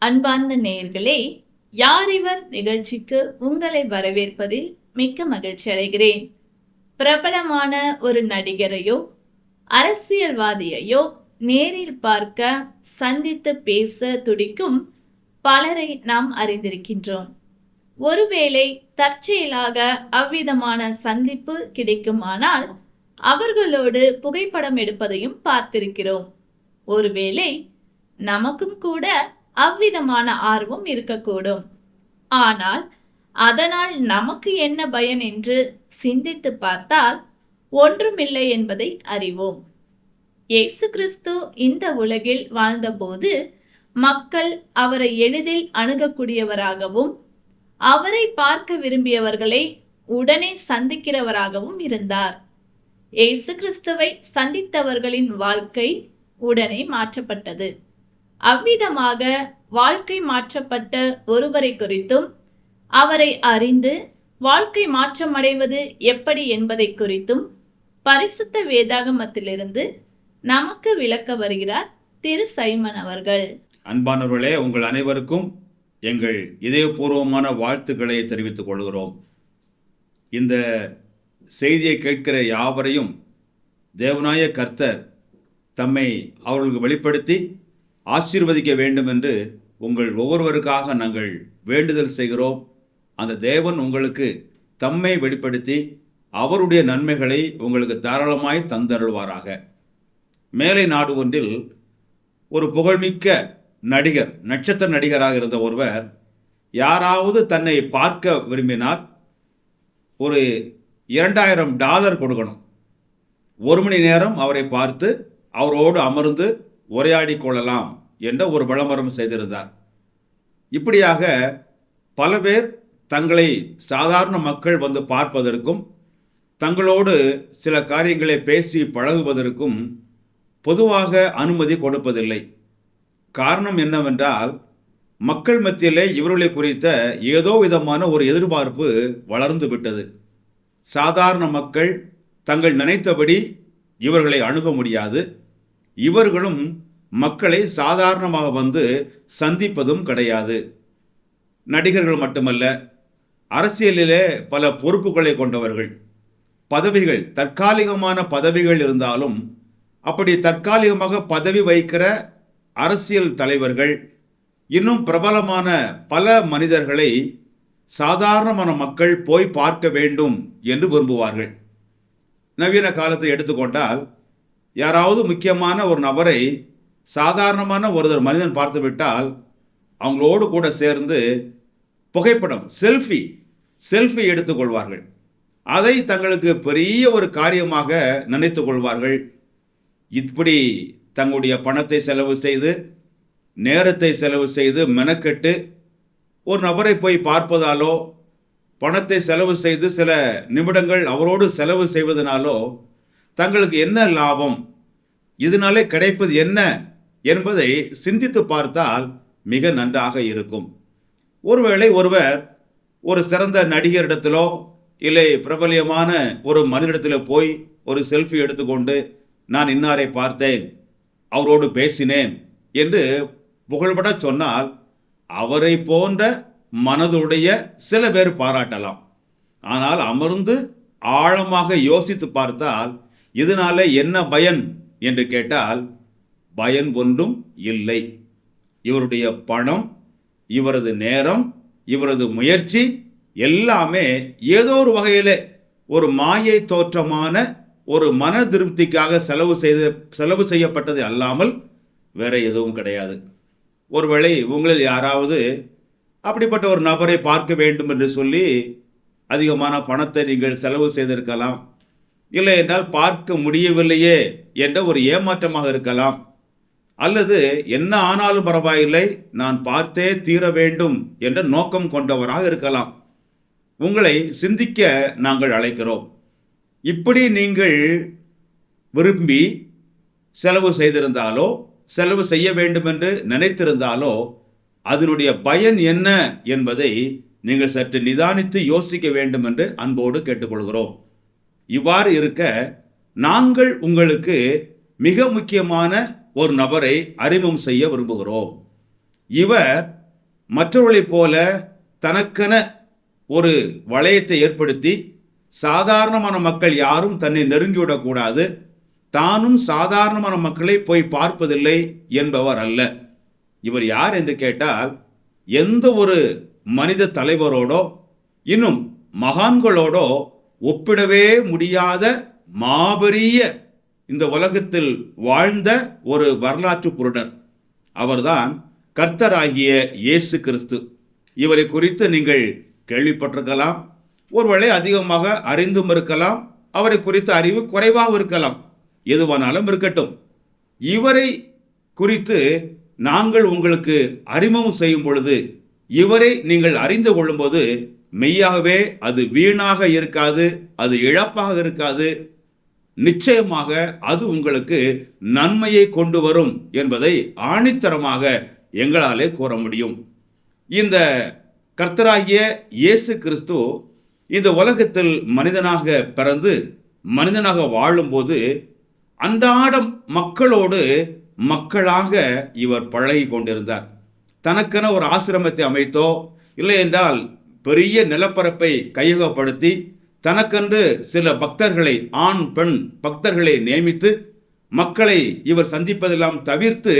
அன்பார்ந்த நேயர்களே, யார் இவர் நிகழ்ச்சிக்கு உங்களை வரவேற்பதில் மிக்க மகிழ்ச்சி அடைகிறேன். பிரபலமான ஒரு நடிகரையோ அரசியல்வாதியையோ நேரில் பார்க்க, சந்தித்து பேச துடிக்கும் பலரை நாம் அறிந்திருக்கின்றோம். ஒருவேளை தற்செயலாக அவ்விதமான சந்திப்பு கிடைக்குமானால் அவர்களோடு புகைப்படம் எடுப்பதையும் பார்த்திருக்கிறோம். ஒருவேளை நமக்கும் கூட அவ்விதமான ஆர்வம் இருக்கக்கூடும். ஆனால் அதனால் நமக்கு என்ன பயன் என்று சிந்தித்து பார்த்தால் ஒன்றுமில்லை என்பதை அறிவோம். இயேசு கிறிஸ்து இந்த உலகில் வாழ்ந்தபோது மக்கள் அவரை எளிதில் அணுகக்கூடியவராகவும் அவரை பார்க்க விரும்பியவர்களை உடனே சந்திக்கிறவராகவும் இருந்தார். இயேசு கிறிஸ்துவை சந்தித்தவர்களின் வாழ்க்கை உடனே மாற்றப்பட்டது. அவ்விதமாக வாழ்க்கை மாற்றப்பட்ட ஒருவரை குறித்தும், அவரை அறிந்து வாழ்க்கை மாற்றமடைவது எப்படி என்பதை குறித்தும் பரிசுத்த வேதாகமத்திலிருந்து நமக்கு விளக்க வருகிறார் திரு சைமன் அவர்கள். அன்பானவர்களே, உங்கள் அனைவருக்கும் எங்கள் இதயபூர்வமான வாழ்த்துக்களை தெரிவித்துக் கொள்கிறோம். இந்த செய்தியை கேட்கிற யாவரையும் தேவனாய கர்த்தர் தம்மை அவர்களுக்கு வெளிப்படுத்தி ஆசீர்வதிக்க வேண்டும் என்று உங்கள் ஒவ்வொருவருக்காக நாங்கள் வேண்டுதல் செய்கிறோம். அந்த தேவன் உங்களுக்கு தம்மை வெளிப்படுத்தி அவருடைய நன்மைகளை உங்களுக்கு தாராளமாய் தந்தருள்வாராக. மேலை நாடு ஒன்றில் ஒரு புகழ்மிக்க நடிகர், நட்சத்திர நடிகராக இருந்த ஒருவர் யாராவது தன்னை பார்க்க விரும்பினால் ஒரு $2000 கொடுக்கணும். 1 மணி நேரம் அவரை பார்த்து அவரோடு அமர்ந்து உரையாடி கொள்ளலாம் என்ற ஒரு விளம்பரம் செய்திருந்தார். இப்படியாக பல பேர் தங்களை சாதாரண மக்கள் வந்து பார்ப்பதற்கும் தங்களோடு சில காரியங்களை பேசி பழகுவதற்கும் பொதுவாக அனுமதி கொடுப்பதில்லை. காரணம் என்னவென்றால், மக்கள் மத்தியிலே இவர்களை குறித்த ஏதோ விதமான ஒரு எதிர்பார்ப்பு வளர்ந்து விட்டது. சாதாரண மக்கள் தங்கள் நினைத்தபடி இவர்களை அணுக முடியாது. இவர்களும் மக்களை சாதாரணமாக வந்து சந்திப்பதும் கிடையாது. நடிகர்கள் மட்டுமல்ல, அரசியலிலே பல பொறுப்புகளை கொண்டவர்கள், பதவிகள், தற்காலிகமான பதவிகள் இருந்தாலும் அப்படி தற்காலிகமாக பதவி வைக்கிற அரசியல் தலைவர்கள் இன்னும் பிரபலமான பல மனிதர்களை சாதாரணமான மக்கள் போய் பார்க்க வேண்டும் என்று விரும்புவார்கள். நவீன காலத்தை எடுத்துக்கொண்டால், யாராவது முக்கியமான ஒரு நபரை சாதாரணமான ஒரு மனிதன் பார்த்து விட்டால் அவங்களோடு கூட சேர்ந்து புகைப்படம், செல்ஃபி எடுத்துக்கொள்வார்கள். அதை தங்களுக்கு பெரிய ஒரு காரியமாக நினைத்து கொள்வார்கள். இப்படி தங்களுடைய பணத்தை செலவு செய்து, நேரத்தை செலவு செய்து, மெனக்கெட்டு ஒரு நபரை போய் பார்ப்பதாலோ, பணத்தை செலவு செய்து சில நிமிடங்கள் அவரோடு செலவு செய்வதனாலோ தங்களுக்கு என்ன லாபம், இதனாலே கிடைப்பது என்ன என்பதை சிந்தித்து பார்த்தால் மிக நன்றாக இருக்கும். ஒருவேளை ஒருவர் ஒரு சிறந்த நடிகரிடத்திலோ இல்லை பிரபலியமான ஒரு மனிதனிடத்தில் போய் ஒரு செல்ஃபி எடுத்துக்கொண்டு, நான் இன்னாரை பார்த்தேன், அவரோடு பேசினேன் என்று புகழ்பட சொன்னால் அவரை போன்ற மனதுடைய சில பேர் பாராட்டலாம். ஆனால் அமர்ந்து ஆழமாக யோசித்து பார்த்தால் இதனால என்ன பயன் என்று கேட்டால் பயன் ஒன்றும் இல்லை. இவருடைய பணம், இவரது நேரம், இவரது முயற்சி எல்லாமே ஏதோ ஒரு வகையில் ஒரு மாயை தோற்றமான ஒரு மன திருப்திக்காக செலவு செய்யப்பட்டது அல்லாமல் வேற எதுவும் கிடையாது. ஒருவேளை உங்களில் யாராவது அப்படிப்பட்ட ஒரு நபரை பார்க்க வேண்டும் என்று சொல்லி அதிகமான பணத்தை நீங்கள் செலவு செய்திருக்கலாம். இல்லை என்றால் பார்க்க முடியவில்லையே என்ற ஒரு ஏமாற்றமாக இருக்கலாம். அல்லது என்ன ஆனாலும் பரவாயில்லை, நான் பார்த்தே தீர வேண்டும் என்ற நோக்கம் கொண்டவராக இருக்கலாம். உங்களை சிந்திக்க நாங்கள் அழைக்கிறோம். இப்படி நீங்கள் விரும்பி செலவு செய்திருந்தாலோ, செலவு செய்ய வேண்டும் என்று நினைத்திருந்தாலோ அதனுடைய பயன் என்ன என்பதை நீங்கள் சற்று நிதானித்து யோசிக்க வேண்டும் என்று அன்போடு கேட்டுக்கொள்கிறோம். இவ்வாறு இருக்க நாங்கள் உங்களுக்கு மிக முக்கியமான ஒரு நபரை அறிமுகம் செய்ய விரும்புகிறோம். இவர் மற்றவர்களைப் போல தனக்கென ஒரு வளையத்தை ஏற்படுத்தி சாதாரணமான மக்கள் யாரும் தன்னை நெருங்கிவிடக்கூடாது, தானும் சாதாரணமான மக்களை போய் பார்ப்பதில்லை என்பவர் அல்ல. இவர் யார் என்று கேட்டால், எந்த ஒரு மனித தலைவரோடோ இன்னும் மகான்களோடோ ஒப்பிடவே முடியாத மாபெரிய இந்த உலகத்தில் வாழ்ந்த ஒரு வரலாற்று புருடர். அவர்தான் கர்த்தராகிய இயேசு கிறிஸ்து. இவரை குறித்து நீங்கள் கேள்விப்பட்டிருக்கலாம், ஒருவேளை அதிகமாக அறிந்தும் இருக்கலாம், அவரை குறித்த அறிவு குறைவாக இருக்கலாம். எதுவானாலும் இருக்கட்டும், இவரை குறித்து நாங்கள் உங்களுக்கு அறிமுகம் செய்யும் பொழுது, இவரை நீங்கள் அறிந்து கொள்ளும்போது மெய்யாகவே அது வீணாக இருக்காது, அது இழப்பாக இருக்காது. நிச்சயமாக அது உங்களுக்கு நன்மையை கொண்டு வரும் என்பதை ஆணித்தரமாக எங்களாலே கூற முடியும். இந்த கர்த்தராகிய இயேசு கிறிஸ்து இந்த உலகத்தில் மனிதனாக பிறந்து மனிதனாக வாழும்போது அன்றாடம் மக்களோடு மக்களாக இவர் பழகி கொண்டிருந்தார். தனக்கென ஒரு ஆசிரமத்தை அமைத்தோ இல்லை என்றால் பெரிய நிலப்பரப்பை கையகப்படுத்தி தனக்கென்று சில பக்தர்களை, ஆண் பெண் பக்தர்களை நியமித்து மக்களை இவர் சந்திப்பதெல்லாம் தவிர்த்து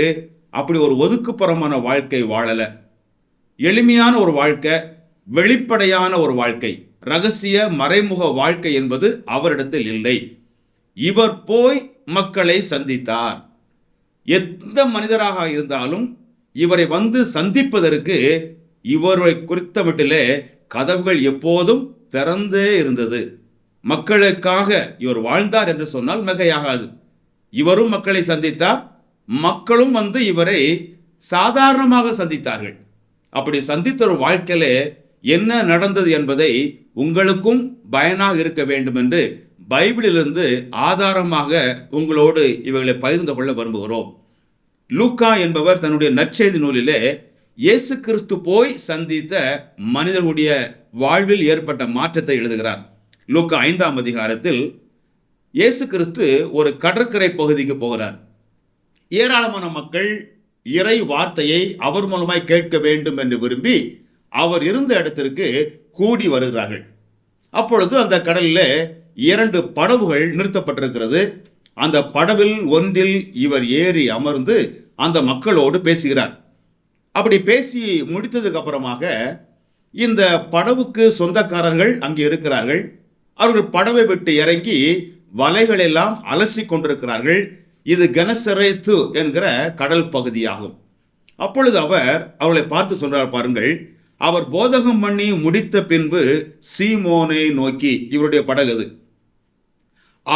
அப்படி ஒரு ஒதுக்குப்புறமான வாழ்க்கை வாழல. எளிமையான ஒரு வாழ்க்கை, வெளிப்படையான ஒரு வாழ்க்கை, ரகசிய மறைமுக வாழ்க்கை என்பது அவரிடத்தில் இல்லை. இவர் போய் மக்களை சந்தித்தார். எந்த மனிதராக இருந்தாலும் இவரை வந்து சந்திப்பதற்கு இவரை குறித்த மட்டிலே கதவுகள் எப்போதும் திறந்தே இருந்தது. மக்களுக்காக இவர் வாழ்ந்தார் என்று சொன்னால் மிகையாகாது. இவரும் மக்களை சந்தித்தார், மக்களும் வந்து இவரை சாதாரணமாக சந்தித்தார்கள். அப்படி சந்தித்த ஒரு வாழ்க்கையில என்ன நடந்தது என்பதை உங்களுக்கும் பயனாக இருக்க வேண்டும் என்று பைபிளிலிருந்து ஆதாரமாக உங்களோடு இவைகளை பகிர்ந்து கொள்ள விரும்புகிறோம். லூக்கா என்பவர் தன்னுடைய நற்செய்தி நூலிலே இயேசு கிறிஸ்து போய் சந்தித்த மனிதர்களுடைய வாழ்வில் ஏற்பட்ட மாற்றத்தை எழுதுகிறார். லூக்கா 5ஆம் அதிகாரத்தில் இயேசு கிறிஸ்து ஒரு கடற்கரை பகுதிக்கு போகிறார். ஏராளமான மக்கள் இறை வார்த்தையை அவர் மூலமாய் கேட்க வேண்டும் என்று விரும்பி அவர் இருந்த இடத்திற்கு கூடி வருகிறார்கள். அப்பொழுது அந்த கடலில் 2 படகுகள் நிறுத்தப்பட்டிருக்கிறது. அந்த படவில் ஒன்றில் இவர் ஏறி அமர்ந்து அந்த மக்களோடு பேசுகிறார். அப்படி பேசி முடித்ததுக்கு அப்புறமாக இந்த படவுக்கு சொந்தக்காரர்கள் அங்கே இருக்கிறார்கள். அவர்கள் படவை விட்டு இறங்கி வலைகள் எல்லாம் அலசி கொண்டிருக்கிறார்கள். இது கெனசரேத்து என்கிற கடல் பகுதியாகும். அப்பொழுது அவர் அவளை பார்த்து சொல்றார், பாருங்கள், அவர் போதகம் பண்ணி முடித்த பின்பு சீமோனை நோக்கி, இவருடைய படகு அது,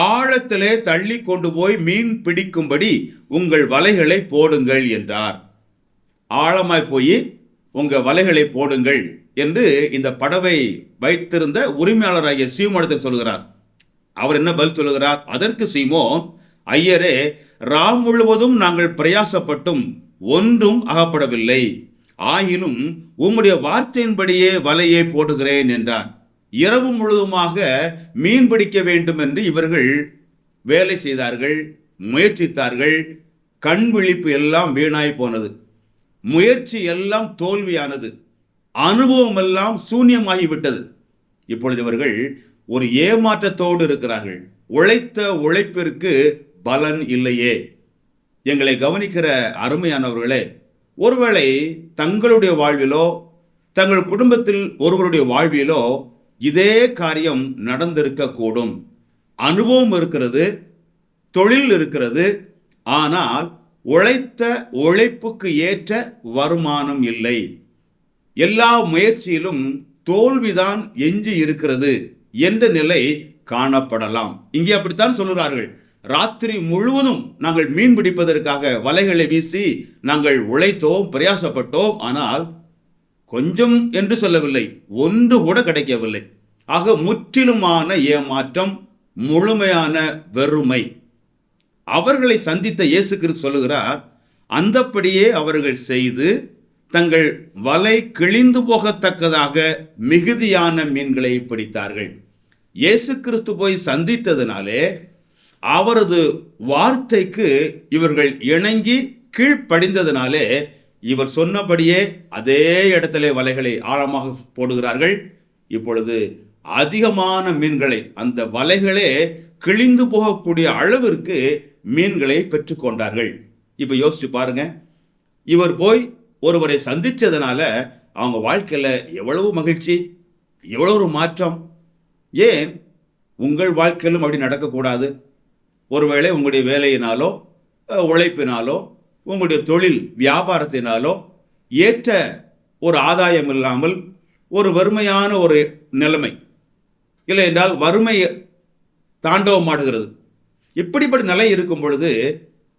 ஆழத்திலே தள்ளி கொண்டு போய் மீன் பிடிக்கும்படி உங்கள் வலைகளை போடுங்கள் என்றார். ஆழமாய் போய் உங்க வலைகளை போடுங்கள் என்று இந்த படவை வைத்திருந்த உரிமையாளராகிய சீமோனிடத்தில் சொல்கிறார். அவர் என்ன பதில் சொல்கிறார்? அதற்கு சீமோன், ஐயரே, ராம் முழுவதும் நாங்கள் பிரயாசப்பட்டும் ஒன்றும் அகப்படவில்லை, ஆயினும் உம்முடைய வார்த்தையின்படியே வலையை போடுகிறேன் என்றார். இரவு முழுவதுமாக மீன் பிடிக்க வேண்டும் என்று இவர்கள் வேலை செய்தார்கள், முயற்சித்தார்கள். கண் விழிப்பு எல்லாம் வீணாய் போனது, முயற்சி எல்லாம் தோல்வியானது, அனுபவம் எல்லாம் சூன்யமாகிவிட்டது. இப்பொழுது இவர்கள் ஒரு ஏமாற்றத்தோடு இருக்கிறார்கள். உழைத்த உழைப்பிற்கு பலன் இல்லையே. எங்களை கவனிக்கிற அருமையானவர்களே, ஒருவேளை தங்களுடைய வாழ்விலோ தங்கள் குடும்பத்தில் ஒருவருடைய வாழ்விலோ இதே காரியம் நடந்திருக்கக்கூடும். அனுபவம் இருக்கிறது, தொழில் இருக்கிறது, ஆனால் உழைத்த உழைப்புக்கு ஏற்ற வருமானம் இல்லை. எல்லா முயற்சியிலும் தோல்விதான் எஞ்சி இருக்கிறது என்ற நிலை காணப்படலாம். இங்கே அப்படித்தான் சொல்கிறார்கள். ராத்திரி முழுவதும் நாங்கள் மீன் பிடிப்பதற்காக வலைகளை வீசி நாங்கள் உழைத்தோம், பிரயாசப்பட்டோம், ஆனால் கொஞ்சம் என்று சொல்லவில்லை, ஒன்று கூட கிடைக்கவில்லை. ஆக முற்றிலுமான ஏமாற்றம், முழுமையான வெறுமை. அவர்களை சந்தித்த இயேசு கிறிஸ்து சொல்லுகிறார், அந்தப்படியே அவர்கள் செய்து தங்கள் வலை கிழிந்து போகத்தக்கதாக மிகுதியான மீன்களை பிடித்தார்கள். இயேசு கிறிஸ்து போய் சந்தித்ததினாலே, அவரது வார்த்தைக்கு இவர்கள் இணங்கி கீழ்ப்படிந்ததினாலே இவர் சொன்னபடியே அதே இடத்திலே வலைகளை ஆழமாக போடுகிறார்கள். இப்பொழுது அதிகமான மீன்களை, அந்த வலைகளே கிழிந்து போகக்கூடிய அளவிற்கு மீன்களை பெற்றுக்கொண்டார்கள். இப்போ யோசிச்சு பாருங்க, இவர் போய் ஒருவரை சந்திச்சதுனால அவங்க வாழ்க்கையில எவ்வளவு மகிழ்ச்சி, எவ்வளவு ஒரு மாற்றம். ஏன் உங்கள் வாழ்க்கையிலும் அப்படி நடக்கக்கூடாது? ஒருவேளை உங்களுடைய வேலையினாலோ உழைப்பினாலோ உங்களுடைய தொழில் வியாபாரத்தினாலோ ஏற்ற ஒரு ஆதாயம் இல்லாமல் ஒரு வறுமையான ஒரு நிலைமை, இல்லை என்றால் வறுமை தாண்டவமாடுகிறது, இப்படிப்பட்ட நிலை இருக்கும் பொழுது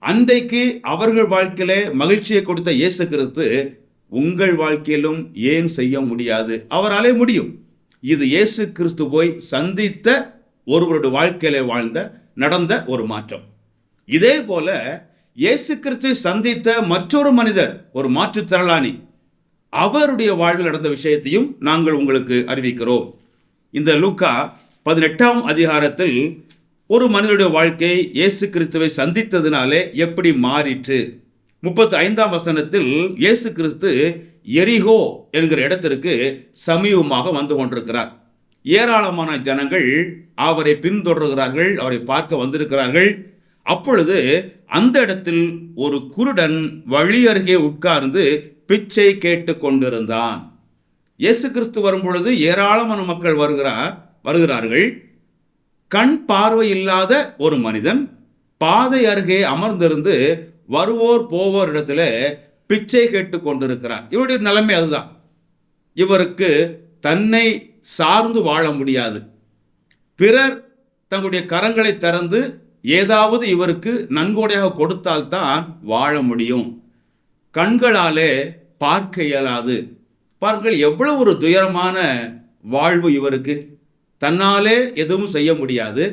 அன்றைக்கு அவர்கள் வாழ்க்கையில மகிழ்ச்சியை கொடுத்த இயேசு கிறிஸ்து உங்கள் வாழ்க்கையிலும் ஏன் செய்ய முடியாது? அவராலே முடியும். இது இயேசு கிறிஸ்து போய் சந்தித்த ஒருவருடைய வாழ்க்கையில நடந்த ஒரு மாற்றம். இதே போல இயேசு கிறிஸ்துவை சந்தித்த மற்றொரு மனிதர், ஒரு மாற்றுத்திறனாளி, அவருடைய வாழ்வில் நடந்த விஷயத்தையும் நாங்கள் உங்களுக்கு அறிவிக்கிறோம். இந்த லூக்கா 18ஆம் அதிகாரத்தில் ஒரு மனிதனுடைய வாழ்க்கை இயேசு கிறிஸ்துவை சந்தித்ததினாலே எப்படி மாறிற்று. 35ஆம் வசனத்தில் இயேசு கிறிஸ்து எரிகோ என்கிற இடத்திற்கு சமீபமாக வந்து கொண்டிருக்கிறார். ஏராளமான ஜனங்கள் அவரை பின்தொடர்கிறார்கள், அவரை பார்க்க வந்திருக்கிறார்கள். அப்பொழுது அந்த இடத்தில் ஒரு குருடன் வழி அருகே உட்கார்ந்து பிச்சை கேட்டு கொண்டிருந்தான். இயேசு கிறிஸ்து வரும்பொழுது ஏராளமான மக்கள் வருகிறார்கள். கண் பார்வை இல்லாத ஒரு மனிதன் பாதை அருகே அமர்ந்திருந்து வருவோர் போவோர் இடத்துல பிச்சை கேட்டு கொண்டிருக்கிறார். இவருடைய நிலைமை அதுதான். இவருக்கு தன்னை சார்ந்து வாழ முடியாது. பிறர் தங்களுடைய கரங்களை திறந்து ஏதாவது இவருக்கு நன்கொடையாக கொடுத்தால்தான் வாழ முடியும். கண்களாலே பார்க்க இயலாது. பாருங்கள், எவ்வளவு ஒரு துயரமான வாழ்வு இவருக்கு. தன்னாலே எதுவும் செய்ய முடியாது.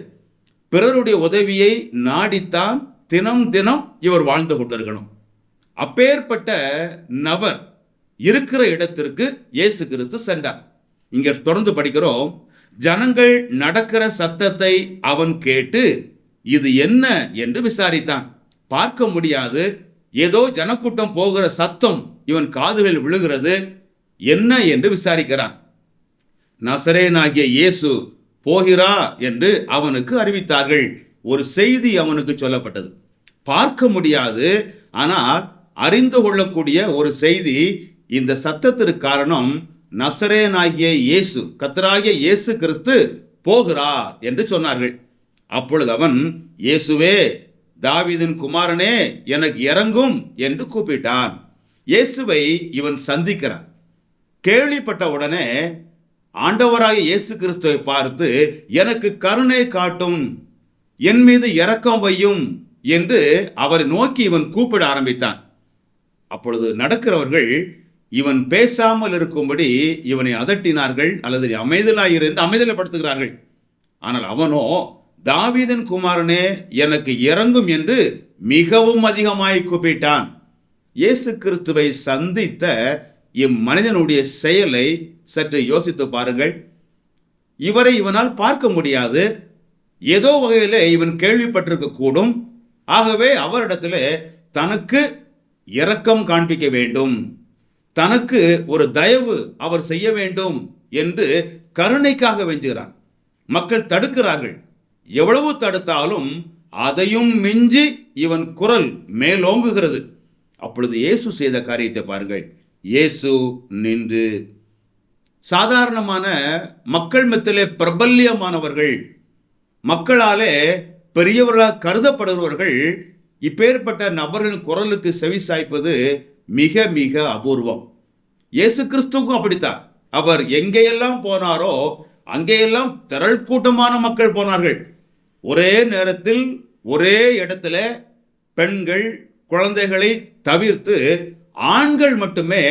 பிறருடைய உதவியை நாடித்தான் தினம் தினம் இவர் வாழ்ந்து கொண்டிருக்கணும். அப்பேற்பட்ட நபர் இருக்கிற இடத்திற்கு இயேசு கிறிஸ்து சென்றார். இங்க தொடர்ந்து படிக்கிறோம். ஜனங்கள் நடக்கிற சத்தத்தை அவன் கேட்டு இது என்ன என்று விசாரித்தான். பார்க்க முடியாது, ஏதோ ஜனக்கூட்டம் போகிற சத்தம் இவன் காதுகளில் விழுகிறது. என்ன என்று விசாரிக்கிறான். நசரேயனாகிய இயேசு போகிறார் என்று அவனுக்கு அறிவித்தார்கள். ஒரு செய்தி அவனுக்கு சொல்லப்பட்டது. பார்க்க முடியாது, ஆனால் அறிந்து கொள்ளக்கூடிய ஒரு செய்தி. இந்த சத்தத்திற்கு காரணம் நசரேயனாகிய இயேசு, கர்த்தராகிய இயேசு கிறிஸ்து போகிறார் என்று சொன்னார்கள். அப்பொழுது அவன், இயேசுவே, தாவீதின் குமாரனே, எனக்கு இறங்கும் என்று கூப்பிட்டான். இயேசுவை இவன் சந்திக்கிறான். கேள்விப்பட்ட உடனே ஆண்டவராகிய இயேசு கிறிஸ்துவை பார்த்து, எனக்கு கருணை காட்டும், என் மீது இரக்கம் வையும் என்று அவரை நோக்கி இவன் கூப்பிட ஆரம்பித்தான். அப்பொழுது நடக்கிறவர்கள் இவன் பேசாமல் இருக்கும்படி இவனை அதட்டினார்கள், அல்லது அமைதலாயிரு என்று அமைதலைப்படுத்துகிறார்கள். ஆனால் அவனோ, தாவீதின் குமாரனே, எனக்கு இறங்கும் என்று மிகவும் அதிகமாய் கூப்பிட்டான். இயேசு கிறிஸ்துவை சந்தித்த இம்மனிதனுடைய செயலை சற்று யோசித்து பாருங்கள். இவரை இவனால் பார்க்க முடியாது. ஏதோ வகையில் இவன் கேள்விப்பட்டிருக்க கூடும். ஆகவே அவரிடத்தில் தனக்கு இரக்கம் காண்பிக்க வேண்டும், தனக்கு ஒரு தயவு அவர் செய்ய வேண்டும் என்று கருணைக்காக வெஞ்சுகிறான். மக்கள் தடுக்கிறார்கள். எவ்வளவு தடுத்தாலும் அதையும் மிஞ்சி இவன் குரல் மேலோங்குகிறது. அப்பொழுது இயேசு செய்த காரியத்தை பாருங்கள். இயேசு நின்று, சாதாரணமான மக்கள் மத்தியிலே பிரபல்யமானவர்கள், மக்களாலே பெரியவர்களாக கருதப்படுபவர்கள் இப்பேற்பட்ட நபர்களின் குரலுக்கு செவி சாய்ப்பது மிக மிக அபூர்வம். இயேசு கிறிஸ்துவுக்கும் அப்படித்தான். அவர் எங்கேயெல்லாம் போனாரோ அங்கேயெல்லாம் திரள் கூட்டமான மக்கள் போனார்கள். ஒரே நேரத்தில் ஒரே இடத்துல பெண்கள் குழந்தைகளை தவிர்த்து ஆண்கள் மட்டுமே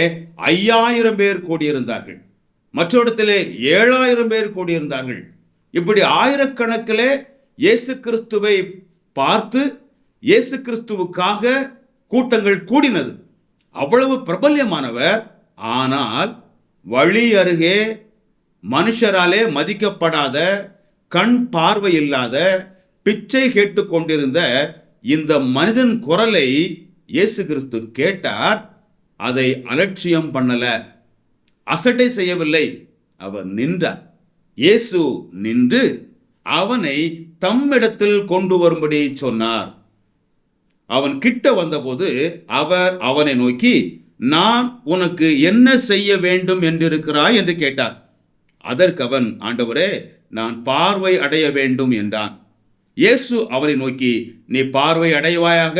5000 பேர் கூடியிருந்தார்கள். மற்ற இடத்திலே 7000 பேர் கூடியிருந்தார்கள். இப்படி ஆயிரக்கணக்கிலே இயேசு கிறிஸ்துவை பார்த்து இயேசு கிறிஸ்துவுக்காக கூட்டங்கள் கூடினது. அவ்வளவு பிரபல்யமானவர். ஆனால் வழி அருகே மனுஷராலே மதிக்கப்படாத, கண் பார்வை இல்லாத, பிச்சை கேட்டு கொண்டிருந்த இந்த மனிதன் குரலை இயேசு கிறிஸ்து கேட்டார். அதை அலட்சியம் பண்ணல, அசட்டை செய்யவில்லை. அவர் நின்றார். இயேசு நின்று அவனை தம்மிடத்தில் கொண்டு வரும்படி சொன்னார். அவன் கிட்ட வந்தபோது அவர் அவனை நோக்கி, நான் உனக்கு என்ன செய்ய வேண்டும் என்றிருக்கிறாய் என்று கேட்டார். அதற்கு அவன், ஆண்டவரே, நான் பார்வை அடைய வேண்டும் என்றான். இயேசு அவனை நோக்கி, நீ பார்வை அடைவாயாக,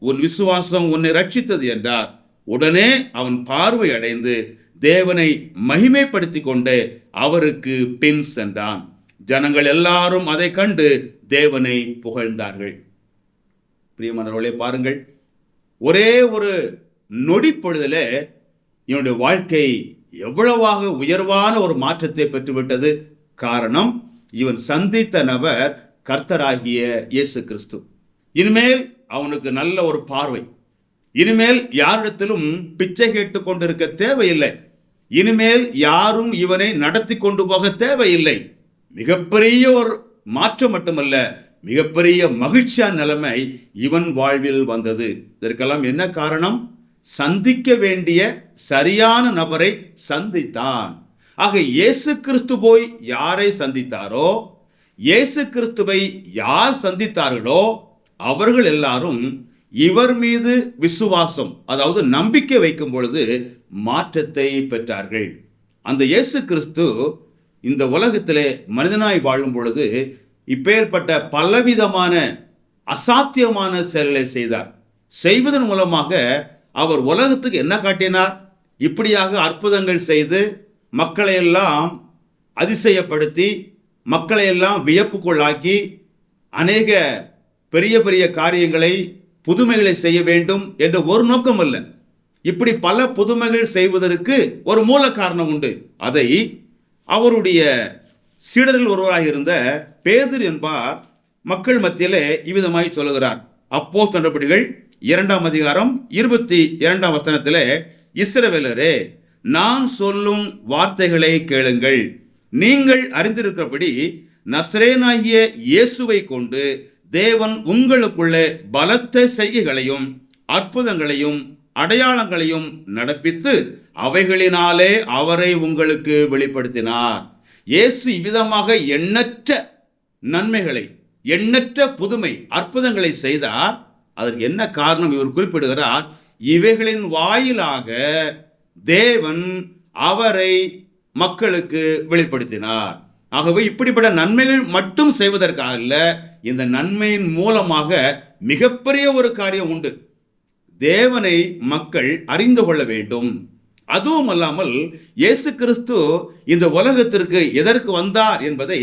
உன் விசுவாசம் உன்னை ரட்சித்தது என்றார். உடனே அவன் பார்வை அடைந்து தேவனை மகிமைப்படுத்தி கொண்டு அவருக்கு பின் சென்றான். ஜனங்கள் எல்லாரும் அதை கண்டு தேவனை புகழ்ந்தார்கள். பிரியமானவர்களே, பாருங்கள், ஒரே ஒரு நொடி பொழுதில் இவனுடைய வாழ்க்கை எவ்வளவாக உயர்வான ஒரு மாற்றத்தை பெற்றுவிட்டது. காரணம், இவன் சந்தித்த நபர் கர்த்தராகிய இயேசு கிறிஸ்து. இனிமேல் அவனுக்கு நல்ல ஒரு பார்வை. இனிமேல் யாரிடத்திலும் பிச்சை கேட்டு கொண்டிருக்க தேவையில்லை. இனிமேல் யாரும் இவனை நடத்தி கொண்டு போக தேவையில்லை. மிகப்பெரிய ஒரு மாற்றம் மட்டுமல்ல, மிகப்பெரிய மகிழ்ச்சியான நிலைமை இவன் வாழ்வில் வந்தது. இதற்கெல்லாம் என்ன காரணம்? சந்திக்க வேண்டிய சரியான நபரை சந்தித்தான். ஆக இயேசு கிறிஸ்து போய் யாரை சந்தித்தாரோ, இயேசு கிறிஸ்துவை யார் சந்தித்தார்களோ அவர்கள் எல்லாரும் இவர் மீது விசுவாசம், அதாவது நம்பிக்கை வைக்கும் பொழுது மாற்றத்தை பெற்றார்கள். அந்த இயேசு கிறிஸ்து இந்த உலகத்திலே மனிதனாய் வாழும் பொழுது இப்பேற்பட்ட பலவிதமான அசாத்தியமான செயல்களை செய்தார். செய்வதன் மூலமாக அவர் உலகத்துக்கு என்ன காட்டினார்? இப்படியாக அற்புதங்கள் செய்து மக்களை எல்லாம் அதிசயப்படுத்தி, மக்களை எல்லாம் வியப்புக்குள்ளாக்கி, அநேக பெரிய பெரிய காரியங்களை, புதுமைகளை செய்ய வேண்டும் என்ற ஒரு நோக்கம் அல்ல. இப்படி பல புதுமைகள் செய்வதற்கு ஒரு மூல காரணம் உண்டு. அதை அவருடைய சீடரில் ஒருவராக இருந்த பேதுரு என்பார் மக்கள் மத்தியிலே இவ்விதமாய் சொல்லுகிறார். அப்போஸ்தலர் நடபடிகள் 2ஆம் அதிகாரம் 22ஆம் வசனத்திலே, இஸ்ரவேலரே, நான் சொல்லும் வார்த்தைகளை கேளுங்கள். நீங்கள் அறிந்திருக்கிறபடி நசரேனாகிய இயேசுவை கொண்டு தேவன் உங்களுக்குள்ளே பலத்த செய்கைகளையும் அற்புதங்களையும் அடையாளங்களையும் நடப்பித்து அவைகளினாலே அவரை உங்களுக்கு வெளிப்படுத்தினார். இயேசு இவ்விதமாக எண்ணற்ற நன்மைகளை, எண்ணற்ற புதுமை அற்புதங்களை செய்தார். அதற்கு என்ன காரணம்? இவர் குறிப்பிடுகிறார், இவைகளின் வாயிலாக தேவன் அவரை மக்களுக்கு வெளிப்படுத்தினார். ஆகவே இப்படிப்பட்ட நன்மைகள் மட்டும் செய்வதற்காக அல்ல, இந்த நன்மையின் மூலமாக மிகப்பெரிய ஒரு காரியம் உண்டு. தேவனை மக்கள் அறிந்து கொள்ள வேண்டும். அதுவும் அல்லாமல் இயேசு கிறிஸ்து இந்த உலகத்திற்கு எதற்கு வந்தார் என்பதை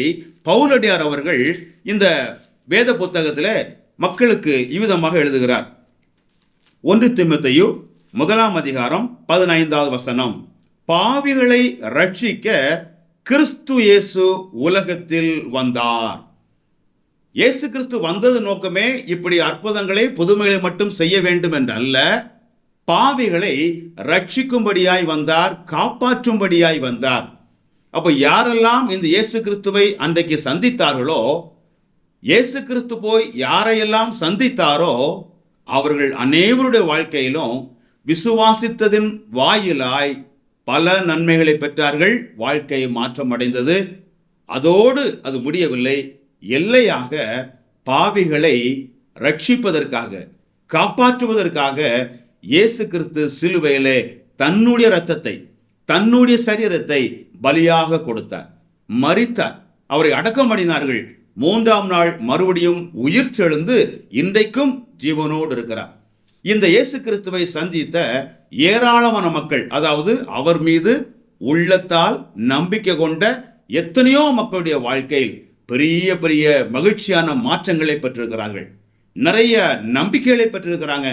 பவுலடியார் அவர்கள் இந்த வேத புத்தகத்தில் மக்களுக்கு இவ்விதமாக எழுதுகிறார். 1 தீமோத்தேயு 1ஆம் அதிகாரம் 15வது வசனம், பாவிகளை ரட்சிக்க கிறிஸ்து இயேசு உலகத்தில் வந்தார். இயேசு கிறிஸ்து வந்தது நோக்கமே இப்படி அற்புதங்களை புதுமைகளை மட்டும் செய்ய வேண்டும் என்று அல்ல, பாவிகளை ரட்சிக்கும்படியாய் வந்தார், காப்பாற்றும்படியாய் வந்தார். அப்போ யாரெல்லாம் இந்த இயேசு கிறிஸ்துவை அன்றைக்கு சந்தித்தார்களோ, இயேசு கிறிஸ்து போய் யாரையெல்லாம் சந்தித்தாரோ அவர்கள் அனைவருடைய வாழ்க்கையிலும் விசுவாசித்ததின் வாயிலாய் பல நன்மைகளை பெற்றார்கள். வாழ்க்கை மாற்றம் அடைந்தது. அதோடு அது முடியவில்லை. எல்லையாக பாவிகளை ரட்சிப்பதற்காக, காப்பாற்றுவதற்காக இயேசு கிறிஸ்து சிலுவையிலே தன்னுடைய இரத்தத்தை, தன்னுடைய சரீரத்தை பலியாக கொடுத்தார், மரித்தார். அவரை அடக்கம் பண்ணினார்கள். 3ஆம் நாள் மறுபடியும் உயிர் தெழுந்து இன்றைக்கும் ஜீவனோடு இருக்கிறார். இந்த இயேசு கிறிஸ்துவை சந்தித்த ஏராளமான மக்கள், அதாவது அவர் மீது உள்ளத்தால் நம்பிக்கை கொண்ட எத்தனையோ மக்களுடைய வாழ்க்கையில் பெரிய பெரிய மகிழ்ச்சியான மாற்றங்களை பெற்றிருக்கிறார்கள். நிறைய நம்பிக்கைகளை பெற்றிருக்கிறாங்க.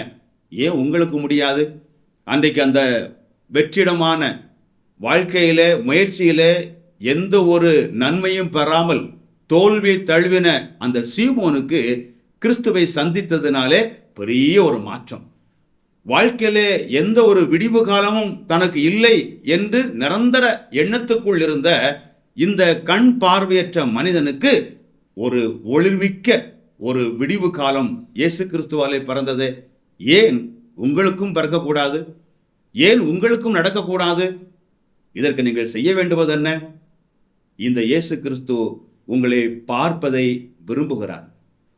ஏன் உங்களுக்கு முடியாது? அன்றைக்கு அந்த வெற்றிடமான வாழ்க்கையில, முயற்சியில எந்த ஒரு நன்மையும் பெறாமல் தோல்வி தழுவின அந்த சீமோனுக்கு கிறிஸ்துவை சந்தித்ததினாலே பெரிய ஒரு மாற்றம். வாழ்க்கையிலே எந்த ஒரு விடிவு காலமும் தனக்கு இல்லை என்று நிரந்தர எண்ணத்துக்குள் இருந்த இந்த கண் பார்வையற்ற மனிதனுக்கு ஒரு ஒளிர்மிக்க ஒரு விடிவு காலம் இயேசு கிறிஸ்துவாலே பிறந்தது. ஏன் உங்களுக்கும் பிறக்கக்கூடாது? ஏன் உங்களுக்கும் நடக்கக்கூடாது? இதற்கு நீங்கள் செய்ய வேண்டுவது என்ன? இந்த இயேசு கிறிஸ்து உங்களை பார்ப்பதை விரும்புகிறார்.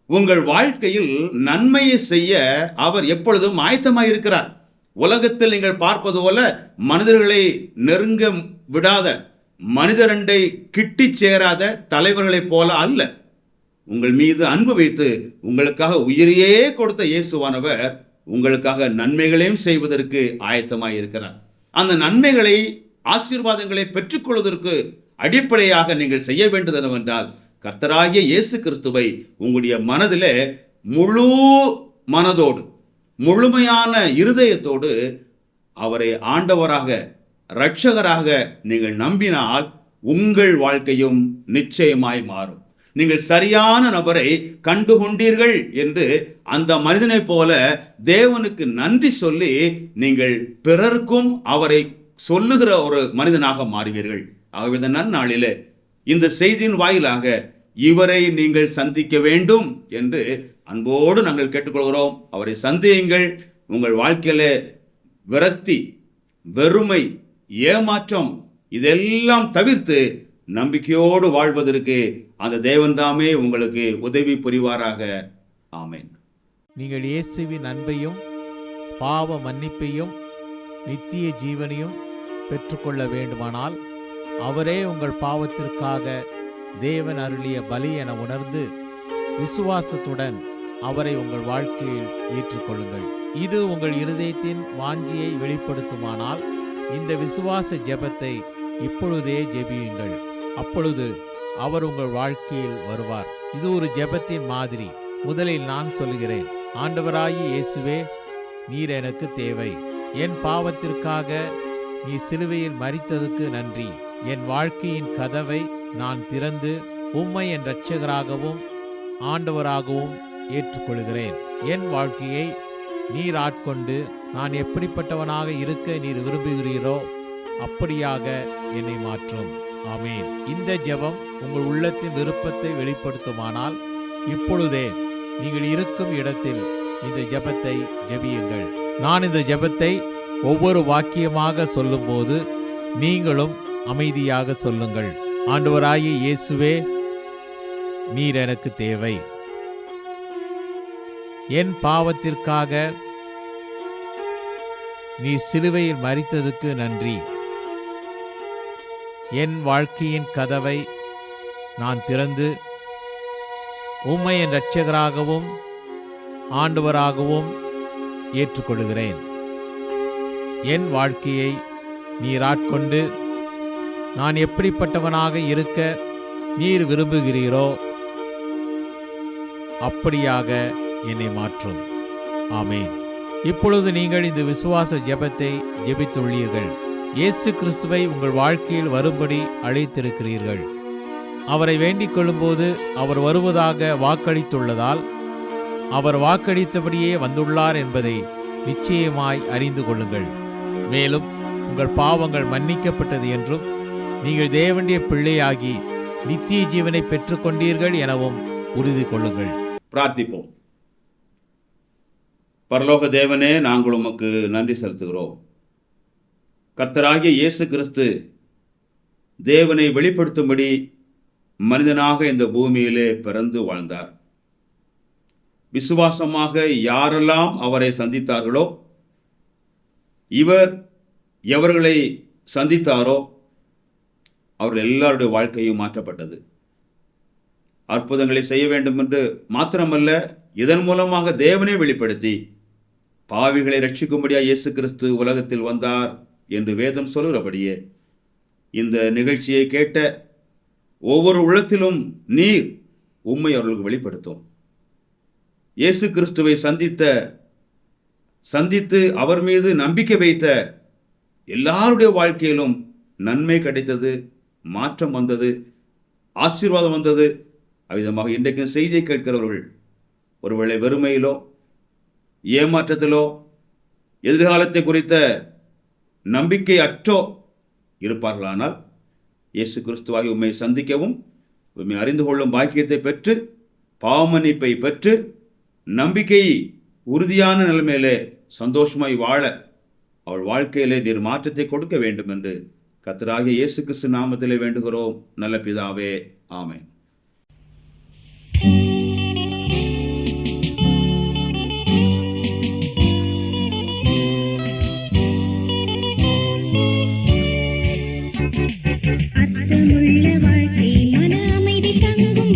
உங்கள் வாழ்க்கையில் நன்மையை செய்ய அவர் எப்பொழுதும் ஆயத்தமாயிருக்கிறார். உலகத்தில் நீங்கள் பார்ப்பது போல மனிதர்களை நெருங்க விடாத, மனிதரண்டை கிட்டி சேராத தலைவர்களைப் போல அல்ல. உங்கள் மீது அன்பு வைத்து உங்களுக்காக உயிரையே கொடுத்த இயேசுவானவர் உங்களுக்காக நன்மைகளையும் செய்வதற்கு ஆயத்தமாயிருக்கிறார். அந்த நன்மைகளை, ஆசீர்வாதங்களை பெற்றுக்கொள்வதற்கு அடிப்படையாக நீங்கள் செய்ய வேண்டியது என்னவென்றால், கர்த்தராகிய இயேசு கிறிஸ்துவை உங்களுடைய மனதிலே முழு மனதோடு, முழுமையான இருதயத்தோடு அவரை ஆண்டவராக, இரட்சகராக நீங்கள் நம்பினால் உங்கள் வாழ்க்கையும் நிச்சயமாய் மாறும். நீங்கள் சரியான நபரை கண்டுகொண்டீர்கள் என்று அந்த மனிதனைப் போல தேவனுக்கு நன்றி சொல்லி நீங்கள் பிறருக்கும் அவரை சொல்லுகிற ஒரு மனிதனாக மாறுவீர்கள். ஆகவே இந்த நன்னாளிலே இந்த செய்தியின் வாயிலாக இவரை நீங்கள் சந்திக்க வேண்டும் என்று அன்போடு நாங்கள் கேட்டுக்கொள்கிறோம். அவரை சந்தியுங்கள். உங்கள் வாழ்க்கையில விரக்தி, வெறுமை, ஏமாற்றம் இதெல்லாம் தவிர்த்து நம்பிக்கையோடு வாழ்வதற்கு அந்த தேவன்தாமே உங்களுக்கு உதவி புரிவாராக. ஆமென். நீங்கள் இயேசுவின் அன்பையும் பாவ மன்னிப்பையும் நித்திய ஜீவனையும் பெற்றுக்கொள்ள வேண்டுமானால் அவரே உங்கள் பாவத்திற்காக தேவன் அருளிய பலி என உணர்ந்து விசுவாசத்துடன் அவரை உங்கள் வாழ்க்கையில் ஏற்றுக்கொள்ளுங்கள். இது உங்கள் இருதயத்தின் வாஞ்சியை வெளிப்படுத்துமானால் இந்த விசுவாச ஜெபத்தை இப்பொழுதே ஜெபியுங்கள். அப்பொழுது அவர் உங்கள் வாழ்க்கையில் வருவார். இது ஒரு ஜெபத்தின் மாதிரி. முதலில் நான் சொல்லுகிறேன். ஆண்டவராகிய இயேசுவே, நீர் எனக்கு தேவை. என் பாவத்திற்காக நீ சிலுவையில் மரித்ததுக்கு நன்றி. என் வாழ்க்கையின் கதவை நான் திறந்து உம்மை என் இரட்சகராகவும் ஆண்டவராகவும் ஏற்றுக்கொள்கிறேன். என் வாழ்க்கையை நீர் ஆட்கொண்டு நான் எப்படிப்பட்டவனாக இருக்க நீர் விரும்புகிறீரோ அப்படியாக என்னை மாற்றும். ஆமேன். இந்த ஜெபம் உங்கள் உள்ளத்தின் விருப்பத்தை வெளிப்படுத்துமானால் இப்பொழுதே நீங்கள் இருக்கும் இடத்தில் இந்த ஜெபத்தை ஜெபியுங்கள். நான் இந்த ஜெபத்தை ஒவ்வொரு வாக்கியமாக சொல்லும்போது நீங்களும் அமைதியாக சொல்லுங்கள். ஆண்டவராகிய இயேசுவே, நீர் எனக்கு தேவை. என் பாவத்திற்காக நீ சிலுவையில் மரித்ததுக்கு நன்றி. என் வாழ்க்கையின் கதவை நான் திறந்து உம்மை என் இரட்சகராகவும் ஆண்டவராகவும் ஏற்றுக்கொள்கிறேன். என் வாழ்க்கையை நீர் ஆட்கொண்டு நான் எப்படிப்பட்டவனாக இருக்க நீர் விரும்புகிறீரோ அப்படியாக என்னை மாற்றும். ஆமேன். இப்பொழுது நீங்கள் இந்த விசுவாச ஜெபத்தை ஜெபித்துள்ளீர்கள். இயேசு கிறிஸ்துவை உங்கள் வாழ்க்கையில் வரும்படி அழைத்திருக்கிறீர்கள். அவரை வேண்டிக் கொள்ளும்போது அவர் வருவதாக வாக்களித்துள்ளதால் அவர் வாக்களித்தபடியே வந்துள்ளார் என்பதை நிச்சயமாய் அறிந்து கொள்ளுங்கள். மேலும் உங்கள் பாவங்கள் மன்னிக்கப்பட்டது என்றும் நீங்கள் தேவனுடைய பிள்ளையாகி நித்திய ஜீவனை பெற்றுக்கொண்டீர்கள் எனவும் உறுதி கொள்ளுங்கள். பிரார்த்திப்போம். பரலோக தேவனே, நாங்கள் உமக்கு நன்றி செலுத்துகிறோம். கர்த்தராகிய இயேசு கிறிஸ்து தேவனை வெளிப்படுத்தும்படி மனிதனாக இந்த பூமியிலே பிறந்து வாழ்ந்தார். விசுவாசமாக யாரெல்லாம் அவரை சந்தித்தார்களோ, இவர் எவர்களை சந்தித்தாரோ அவர்கள் எல்லாருடைய வாழ்க்கையும் மாற்றப்பட்டது. அற்புதங்களை செய்ய வேண்டும் என்று மாத்திரமல்ல, இதன் மூலமாக தேவனை வெளிப்படுத்தி பாவிகளை ரட்சிக்கும்படியாக இயேசு கிறிஸ்து உலகத்தில் வந்தார் என்று வேதம் சொல்கிறபடியே இந்த நிகழ்ச்சியை கேட்ட ஒவ்வொரு உள்ளத்திலும் நீர் உம்மை அவர்களுக்கு வெளிப்படுத்தும். இயேசு கிறிஸ்துவை சந்தித்து அவர் மீது நம்பிக்கை வைத்த எல்லாருடைய வாழ்க்கையிலும் நன்மை கிடைத்தது, மாற்றம் வந்தது, ஆசீர்வாதம் வந்தது. அவ்விதமாக இன்றைக்கு செய்தியை கேட்கிறவர்கள் ஒருவேளை வெறுமையிலோ, ஏமாற்றத்திலோ, எதிர்காலத்தை குறித்த நம்பிக்கை அற்றோ இருப்பார்களானால் இயேசு கிறிஸ்துவாகி உம்மை சந்திக்கவும் உம்மை அறிந்து கொள்ளும் பாக்கியத்தை பெற்று பாவமன்னிப்பை பெற்று நம்பிக்கை உறுதியான நிலைமையிலே சந்தோஷமாய் வாழ அவள் வாழ்க்கையிலே நீர் மாற்றத்தை கொடுக்க வேண்டும் என்று கர்த்தராகிய இயேசு கிறிஸ்து நாமத்திலே வேண்டுகிறோம் நல்ல பிதாவே, ஆமென். அர்த்தமுள்ள வாழ்க்கை, மன அமைதி தங்கும்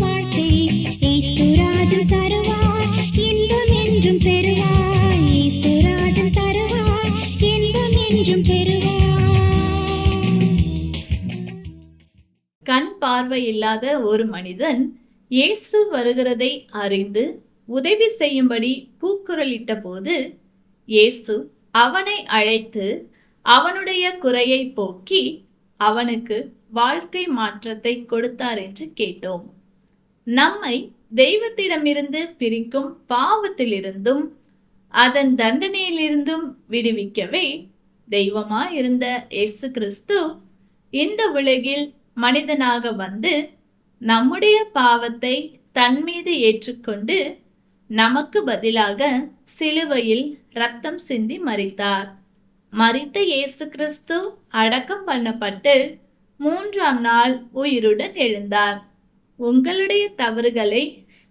வாழ்க்கை, இயேசுராஜன் தருவார், இன்பம் என்றும் பெறுவார். இயேசுராஜன் தருவார், இன்பம் என்றும் பெறுவார். கண் பார்வை இல்லாத ஒரு மனிதன் இயேசு வருகிறதை அறிந்து உதவி செய்யும்படி கூக்குரலிட்ட போது இயேசு அவனை அழைத்து அவனுடைய குறையை போக்கி அவனுக்கு வாழ்க்கை மாற்றத்தை கொடுத்தார் என்று கேட்டோம். நம்மை தெய்வத்திடமிருந்து பிரிக்கும் பாவத்திலிருந்தும் அதன் தண்டனையிலிருந்தும் விடுவிக்கவே தெய்வமாயிருந்த இயேசு கிறிஸ்து இந்த உலகில் மனிதனாக வந்து நம்முடைய பாவத்தை தன் மீது ஏற்றுக்கொண்டு நமக்கு பதிலாக சிலுவையில் இரத்தம் சிந்தி மரித்தார். மரித்த இயேசு கிறிஸ்து அடக்கம் பண்ணப்பட்டு 3ஆம் நாள் உயிருடன் எழுந்தார். உங்களுடைய தவறுகளை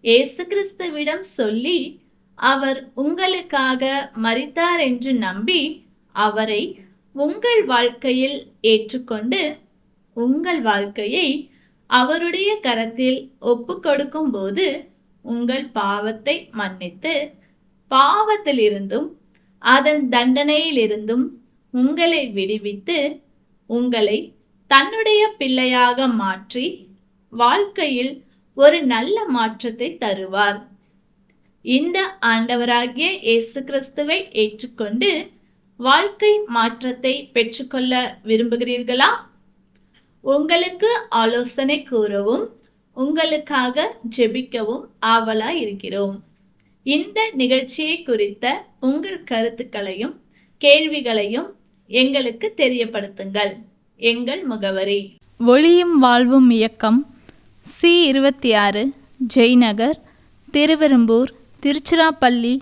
இயேசு கிறிஸ்துவிடம் சொல்லி அவர் உங்களுக்காக மரித்தார் என்று நம்பி அவரை உங்கள் வாழ்க்கையில் ஏற்றுக்கொண்டு உங்கள் வாழ்க்கையை அவருடைய கரத்தில் ஒப்பு கொடுக்கும் போது உங்கள் பாவத்தை மன்னித்து பாவத்திலிருந்தும் அதன் தண்டனையிலிருந்தும் உங்களை விடுவித்து உங்களை தன்னுடைய பிள்ளையாக மாற்றி வாழ்க்கையில் ஒரு நல்ல மாற்றத்தை தருவார். இந்த ஆண்டவராகிய இயேசு கிறிஸ்துவை ஏற்றுக்கொண்டு வாழ்க்கை மாற்றத்தை பெற்றுக்கொள்ள விரும்புகிறீர்களா? உங்களுக்கு ஆலோசனை கூறவும் உங்களுக்காக ஜெபிக்கவும் ஆவலாய் இருக்கிறோம். இந்த நிகழ்ச்சியை குறித்த உங்கள் கருத்துக்களையும் கேள்விகளையும் எங்களுக்கு தெரியப்படுத்துங்கள். எங்கள் முகவரி: ஒளியும் வாழ்வும் இயக்கம், C26, ஜெய்நகர், திருவெரும்பூர், திருச்சிராப்பள்ளி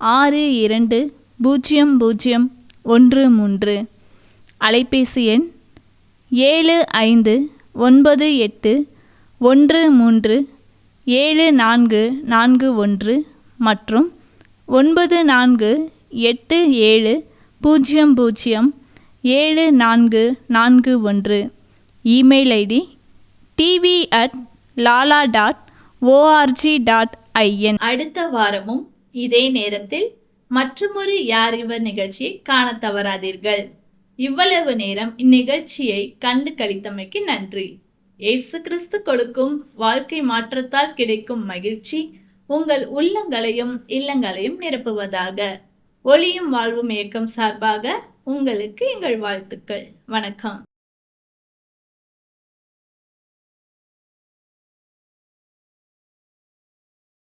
620013. அலைபேசி எண் 7598137441 மற்றும் 9487007441. Email ID tv@lala.org.in. அடுத்த வாரமும் இதே நேரத்தில் மற்றுமொரு யார் இவர் நிகழ்ச்சியை காண தவறாதீர்கள். இவ்வளவு நேரம் இந்நிகழ்ச்சியை கண்டு கழித்தமைக்கு நன்றி. இயேசு கிறிஸ்து கொடுக்கும் வாழ்க்கை மாற்றத்தால் கிடைக்கும் மகிழ்ச்சி உங்கள் உள்ளங்களையும் இல்லங்களையும் நிரப்புவதாக. ஒளியும் வாழ்வும் இயக்கம் சார்பாக உங்களுக்கு எங்கள் வாழ்த்துக்கள். வணக்கம்.